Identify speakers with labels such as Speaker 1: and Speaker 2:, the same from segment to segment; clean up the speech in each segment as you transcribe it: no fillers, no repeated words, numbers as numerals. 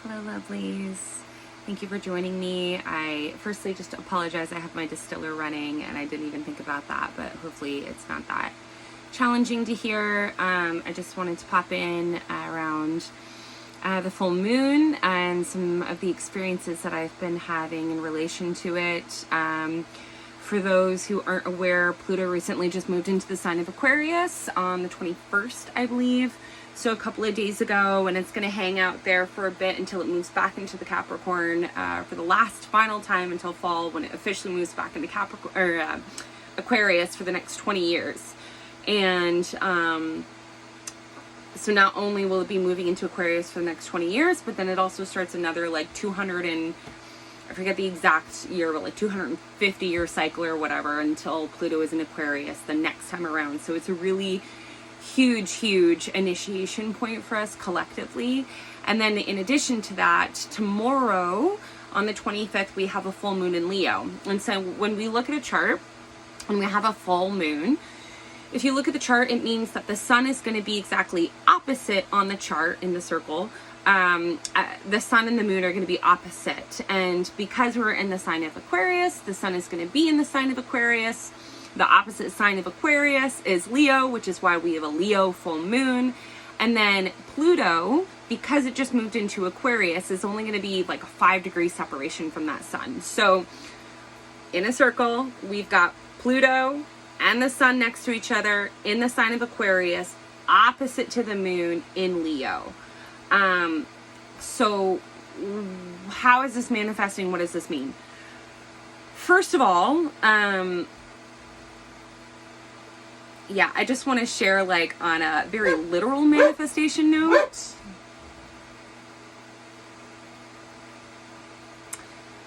Speaker 1: Hello, lovelies. Thank you for joining me. I firstly just apologize. I have my distiller running and I didn't even think about that, but hopefully it's not that challenging to hear. I just wanted to pop in around the full moon and some of the experiences that I've been having in relation to it. For those who aren't aware, Pluto recently just moved into the sign of Aquarius on the 21st, I believe. So a couple of days ago, and it's going to hang out there for a bit until it moves back into the Capricorn for the last final time until fall, when it officially moves back into Capricorn or Aquarius for the next 20 years. And so not only will it be moving into Aquarius for the next 20 years, but then it also starts another like 200 and I forget the exact year, but like 250 year cycle or whatever until Pluto is in Aquarius the next time around. So it's a really huge initiation point for us collectively. And then in addition to that, tomorrow on the 25th, we have a full moon in Leo. And so when we look at a chart and we have a full moon, if you look at the chart, it means that the sun is going to be exactly opposite on the chart in the circle. The sun and the moon are going to be opposite. And because we're in the sign of Aquarius, the sun is going to be in the sign of Aquarius. The opposite sign of Aquarius is Leo, which is why we have a Leo full moon. And then Pluto, because it just moved into Aquarius, is only going to be like a 5-degree separation from that sun. So in a circle, we've got Pluto and the sun next to each other in the sign of Aquarius, opposite to the moon in Leo. So how is this manifesting? What does this mean? First of all, yeah, I just want to share like on a very literal manifestation note.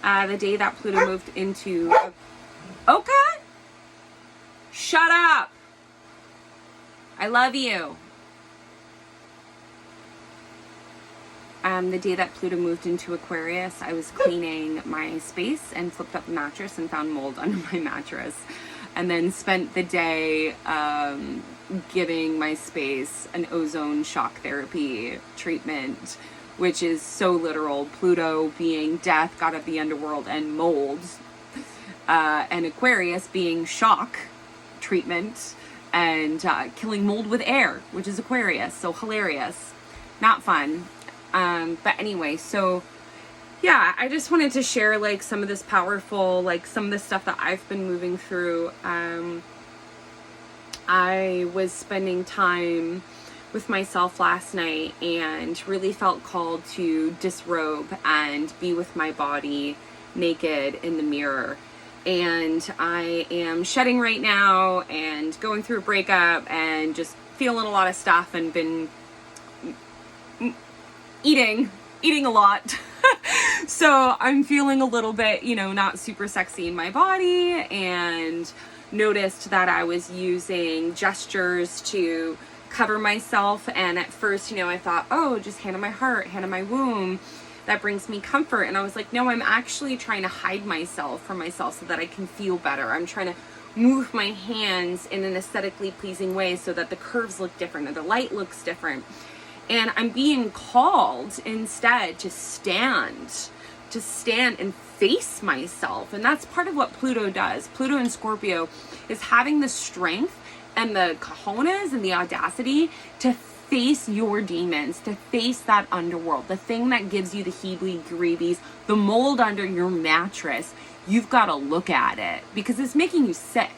Speaker 1: The day that Pluto moved into... Okay. Shut up. I love you. The day that Pluto moved into Aquarius, I was cleaning my space and flipped up the mattress and found mold under my mattress. And then spent the day giving my space an ozone shock therapy treatment, which is so literal. Pluto being death, god of the underworld, and mold. And Aquarius being shock treatment and killing mold with air, which is Aquarius. So hilarious. Not fun. But anyway, so yeah, I just wanted to share like some of this powerful, like some of the stuff that I've been moving through. I was spending time with myself last night and really felt called to disrobe and be with my body naked in the mirror. And I am shedding right now and going through a breakup and just feeling a lot of stuff and been eating a lot. So I'm feeling a little bit, not super sexy in my body, and noticed that I was using gestures to cover myself. And at first, I thought, oh, just hand on my heart, hand on my womb. That brings me comfort. And I was like, no, I'm actually trying to hide myself from myself so that I can feel better. I'm trying to move my hands in an aesthetically pleasing way so that the curves look different or the light looks different. And I'm being called instead to stand and face myself. And that's part of what Pluto does. Pluto in Scorpio is having the strength and the cojones and the audacity to face your demons, to face that underworld, the thing that gives you the heebie-greebies, the mold under your mattress. You've got to look at it because it's making you sick,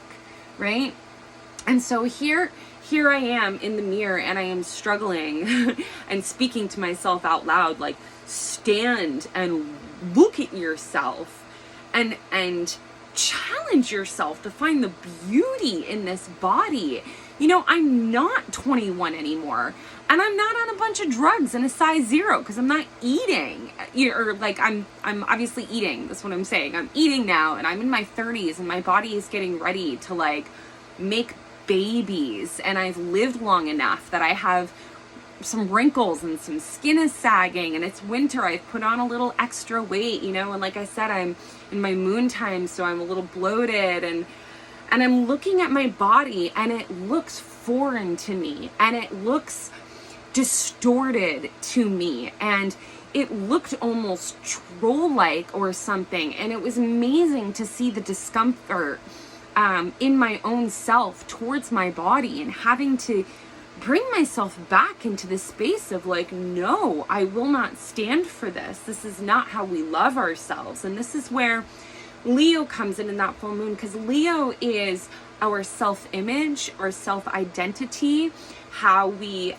Speaker 1: right? And so here I am in the mirror and I am struggling and speaking to myself out loud, like, stand and look at yourself and challenge yourself to find the beauty in this body. I'm not 21 anymore, and I'm not on a bunch of drugs and a size 0 because I'm not eating, or like I'm obviously eating. That's what I'm saying. I'm eating now, and I'm in my 30s, and my body is getting ready to like make babies, and I've lived long enough that I have some wrinkles and some skin is sagging, and it's winter. I've put on a little extra weight, and like I said, I'm in my moon time, so I'm a little bloated, and I'm looking at my body and it looks foreign to me, and it looks distorted to me, and it looked almost troll-like or something. And it was amazing to see the discomfort in my own self towards my body, and having to bring myself back into the space of like, no, I will not stand for this. This is not how we love ourselves. And this is where Leo comes in that full moon, because Leo is our self-image, our self-identity, how we,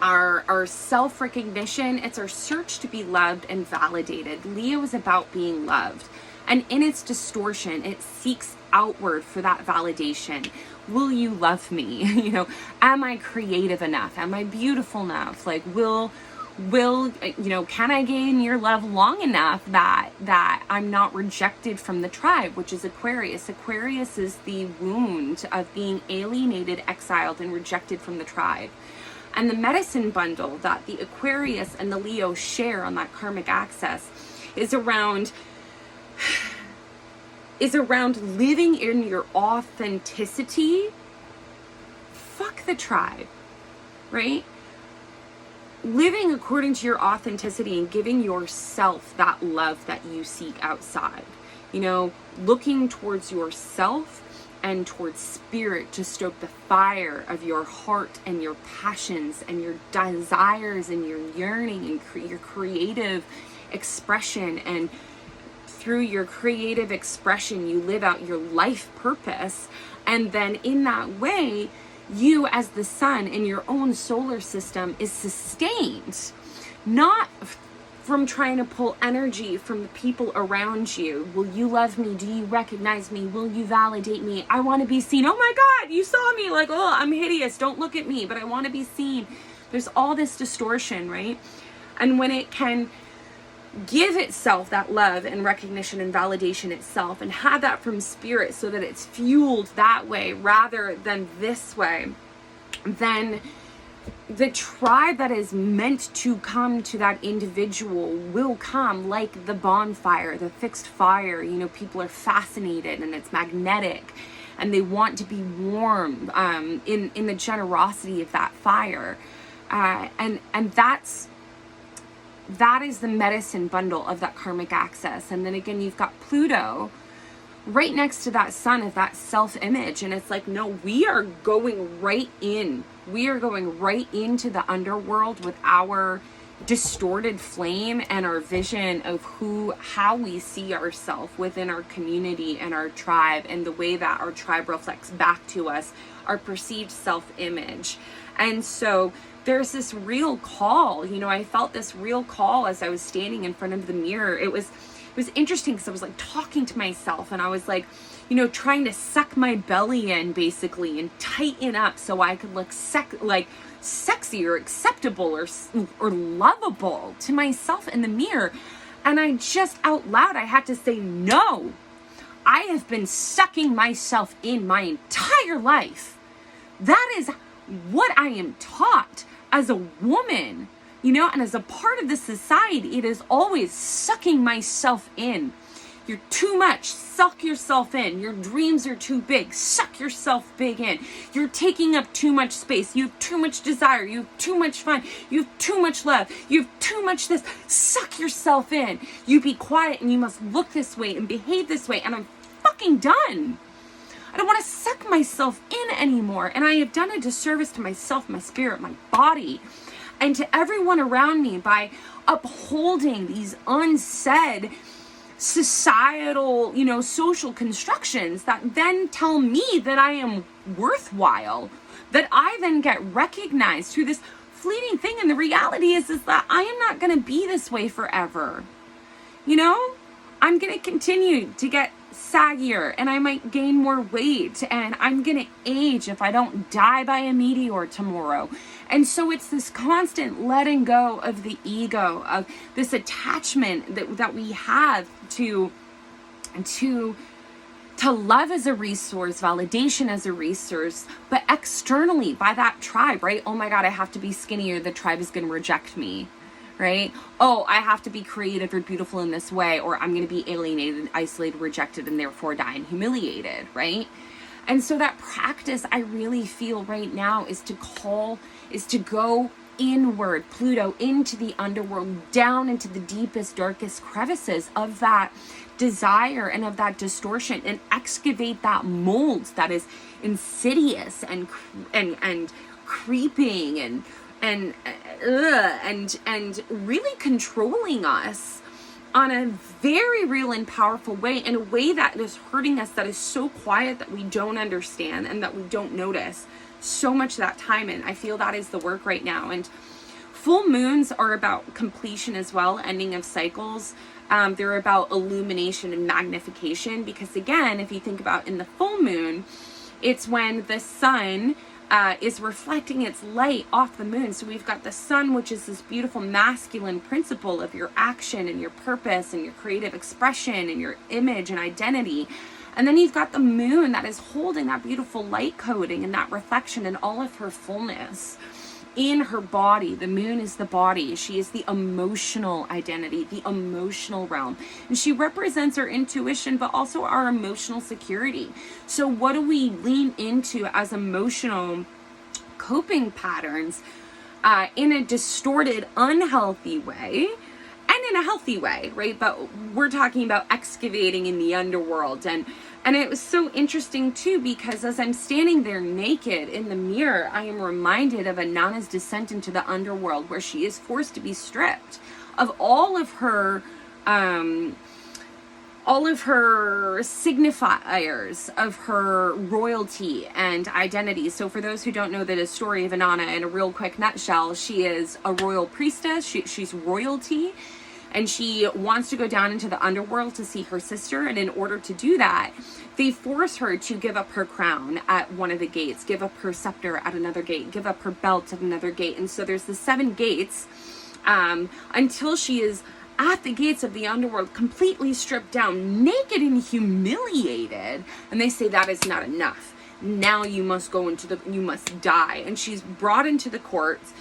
Speaker 1: our self-recognition. It's our search to be loved and validated. Leo is about being loved. And in its distortion, it seeks outward for that validation. Will you love me? You know, am I creative enough? Am I beautiful enough? Like, will, you know, can I gain your love long enough that I'm not rejected from the tribe, which is Aquarius. Aquarius is the wound of being alienated, exiled, and rejected from the tribe. And the medicine bundle that the Aquarius and the Leo share on that karmic axis is around living in your authenticity. Fuck the tribe, right? Living according to your authenticity and giving yourself that love that you seek outside. You know, looking towards yourself and towards spirit to stoke the fire of your heart and your passions and your desires and your yearning and your creative expression. And through your creative expression, you live out your life purpose. And then in that way, you as the sun in your own solar system is sustained, not from trying to pull energy from the people around you. Will you love me? Do you recognize me? Will you validate me? I want to be seen. Oh my God, you saw me. Like, oh, I'm hideous. Don't look at me, but I want to be seen. There's all this distortion, right? And when it can give itself that love and recognition and validation itself, and have that from spirit so that it's fueled that way rather than this way, then the tribe that is meant to come to that individual will come, like the bonfire, the fixed fire. You know, people are fascinated and it's magnetic and they want to be warm in the generosity of that fire. And that is the medicine bundle of that karmic axis. And then again, you've got Pluto right next to that sun of that self-image. And it's like, no, we are going right in. We are going right into the underworld with our distorted flame and our vision of how we see ourselves within our community and our tribe, and the way that our tribe reflects back to us, our perceived self-image. And so there's this real call. You know, I felt this real call as I was standing in front of the mirror. It was interesting because I was like talking to myself, and I was like, you know, trying to suck my belly in basically and tighten up so I could look sexy or acceptable or lovable to myself in the mirror. And I just out loud, I had to say, no, I have been sucking myself in my entire life. That is what I am taught as a woman, you know, and as a part of this society. It is always sucking myself in. You're too much, suck yourself in. Your dreams are too big, suck yourself big in. You're taking up too much space. You have too much desire. You have too much fun. You have too much love. You have too much this. Suck yourself in. You be quiet and you must look this way and behave this way. And I'm fucking done. I don't want to suck myself in anymore. And I have done a disservice to myself, my spirit, my body, and to everyone around me by upholding these unsaid societal, you know, social constructions that then tell me that I am worthwhile, that I then get recognized through this fleeting thing. And the reality is that I am not going to be this way forever. You know, I'm going to continue to get saggier, and I might gain more weight, and I'm going to age if I don't die by a meteor tomorrow. And so it's this constant letting go of the ego, of this attachment that we have to love as a resource, validation as a resource, but externally by that tribe, right? Oh my God, I have to be skinny or the tribe is going to reject me, right? Oh, I have to be creative or beautiful in this way, or I'm going to be alienated, isolated, rejected, and therefore die and humiliated, right? And so that practice I really feel right now is to go inward, Pluto, into the underworld, down into the deepest, darkest crevices of that desire and of that distortion, and excavate that mold that is insidious and creeping and really controlling us on a very real and powerful way, in a way that is hurting us, that is so quiet that we don't understand and that we don't notice so much that time in. I feel that is the work right now. And full moons are about completion as well, ending of cycles. They're about illumination and magnification, because again, if you think about in the full moon, it's when the sun is reflecting its light off the moon. So we've got the sun, which is this beautiful masculine principle of your action and your purpose and your creative expression and your image and identity. And then you've got the moon that is holding that beautiful light coding and that reflection in all of her fullness in her body. The moon is the body. She is the emotional identity, the emotional realm. And she represents our intuition, but also our emotional security. So what do we lean into as emotional coping patterns in a distorted, unhealthy way? And in a healthy way, right? But we're talking about excavating in the underworld. And it was so interesting too, because as I'm standing there naked in the mirror, I am reminded of Inanna's descent into the underworld, where she is forced to be stripped of all of her signifiers of her royalty and identity. So for those who don't know the story of Inanna, in a real quick nutshell, she is a royal priestess. She's royalty. And she wants to go down into the underworld to see her sister. And in order to do that, they force her to give up her crown at one of the gates, give up her scepter at another gate, give up her belt at another gate. And so there's the 7 gates until she is at the gates of the underworld, completely stripped down, naked and humiliated. And they say that is not enough. Now you must you must die. And she's brought into the courts,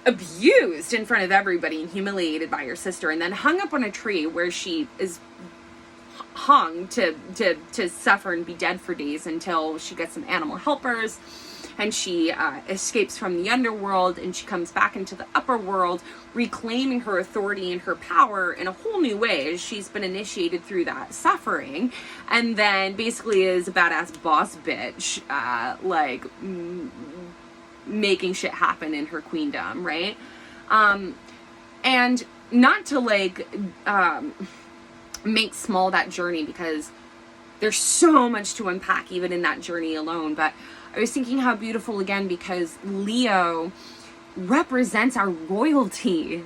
Speaker 1: abused in front of everybody and humiliated by her sister, and then hung up on a tree, where she is hung to suffer and be dead for days until she gets some animal helpers, and she escapes from the underworld, and she comes back into the upper world, reclaiming her authority and her power in a whole new way, as she's been initiated through that suffering, and then basically is a badass boss bitch, making shit happen in her queendom, right? And not to make small that journey, because there's so much to unpack even in that journey alone. But I was thinking how beautiful, again, because Leo represents our royalty.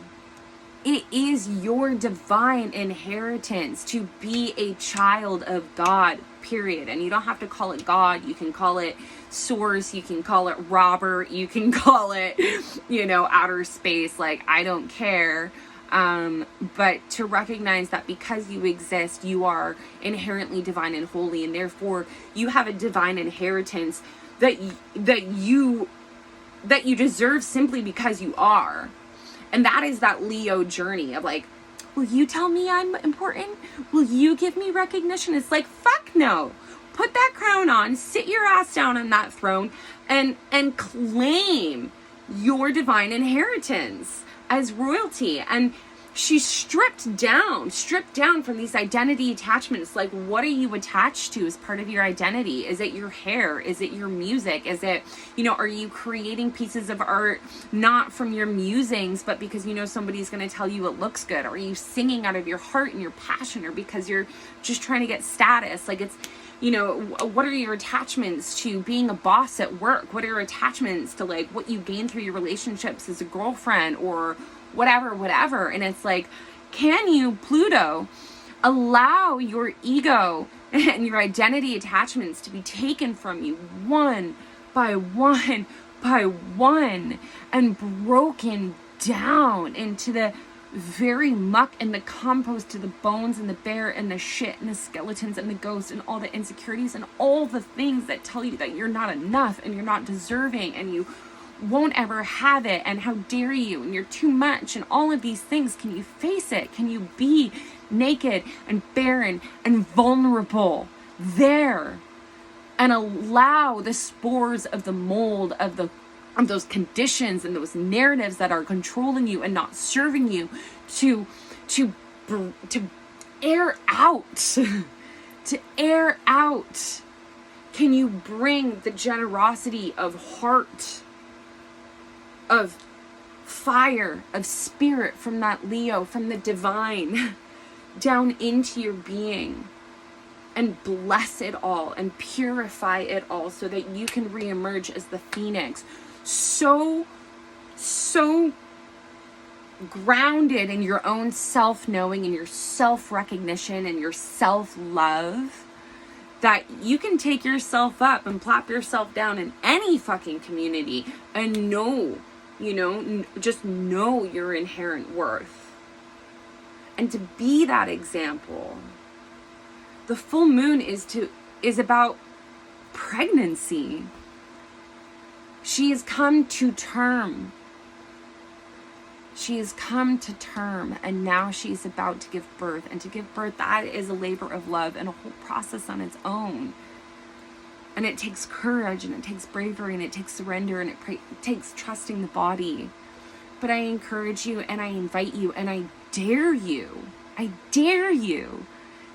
Speaker 1: It is your divine inheritance to be a child of God, period. And you don't have to call it God. You can call it source. You can call it Robert. You can call it, outer space. I don't care. But to recognize that because you exist, you are inherently divine and holy. And therefore, you have a divine inheritance that you deserve simply because you are. And that is that Leo journey of will you tell me I'm important? Will you give me recognition? It's fuck no. Put that crown on, sit your ass down on that throne, and claim your divine inheritance as royalty. And she's stripped down from these identity attachments. What are you attached to as part of your identity? Is it your hair? Is it your music? Is it, are you creating pieces of art not from your musings, but because somebody's going to tell you it looks good? Are you singing out of your heart and your passion, or because you're just trying to get status? It's, what are your attachments to being a boss at work? What are your attachments to what you gain through your relationships as a girlfriend, or whatever. And it's can you, Pluto, allow your ego and your identity attachments to be taken from you one by one by one, and broken down into the very muck and the compost, to the bones and the bare and the shit and the skeletons and the ghosts and all the insecurities and all the things that tell you that you're not enough and you're not deserving and you won't ever have it, and how dare you, and you're too much, and all of these things. Can you face it? Can you be naked and barren and vulnerable there and allow the spores of the mold of those conditions and those narratives that are controlling you and not serving you to air out. To air out. Can you bring the generosity of heart, of fire, of spirit from that Leo, from the divine, down into your being, and bless it all and purify it all so that you can reemerge as the phoenix, so grounded in your own self-knowing and your self-recognition and your self-love that you can take yourself up and plop yourself down in any fucking community and know, just know your inherent worth. And to be that example. The full moon is about pregnancy. She has come to term. She has come to term, and now she's about to give birth. And to give birth, that is a labor of love and a whole process on its own. And it takes courage, and it takes bravery, and it takes surrender, and it takes trusting the body. But I encourage you, and I invite you, and I dare you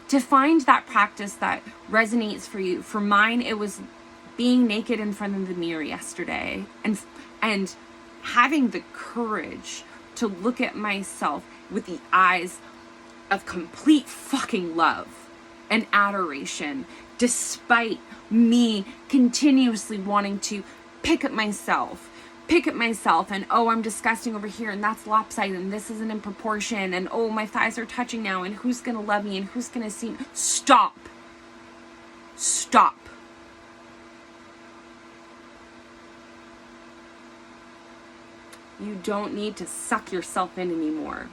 Speaker 1: to find that practice that resonates for you. For mine, it was being naked in front of the mirror yesterday and having the courage to look at myself with the eyes of complete fucking love and adoration, despite me continuously wanting to pick at myself and, oh, I'm disgusting over here, and that's lopsided, and this isn't in proportion, and oh, my thighs are touching now, and who's gonna love me, and who's gonna see me? Stop. You don't need to suck yourself in anymore.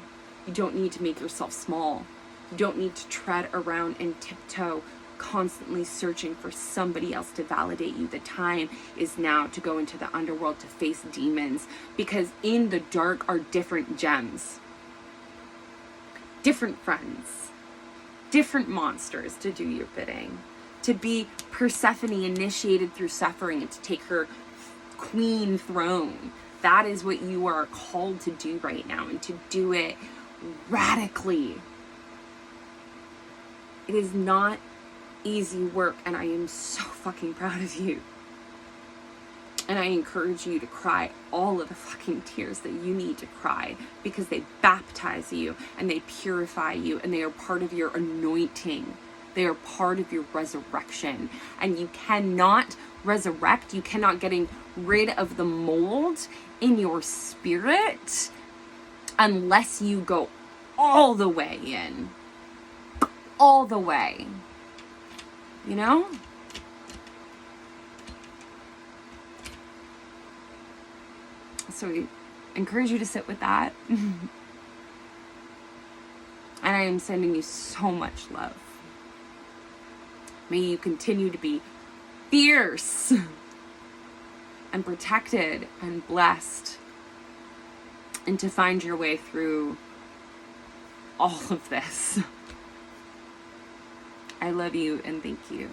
Speaker 1: You don't need to make yourself small. You don't need to tread around and tiptoe, constantly searching for somebody else to validate you. The time is now to go into the underworld to face demons, because in the dark are different gems, different friends, different monsters to do your bidding, to be Persephone initiated through suffering and to take her queen throne. That is what you are called to do right now, and to do it radically. It is not easy work, and I am so fucking proud of you. And I encourage you to cry all of the fucking tears that you need to cry, because they baptize you and they purify you, and they are part of your anointing. They are part of your resurrection. And you cannot resurrect, you cannot getting rid of the mold in your spirit unless you go all the way in. All the way. You know? So I encourage you to sit with that. And I am sending you so much love. May you continue to be fierce and protected and blessed, and to find your way through all of this. I love you and thank you.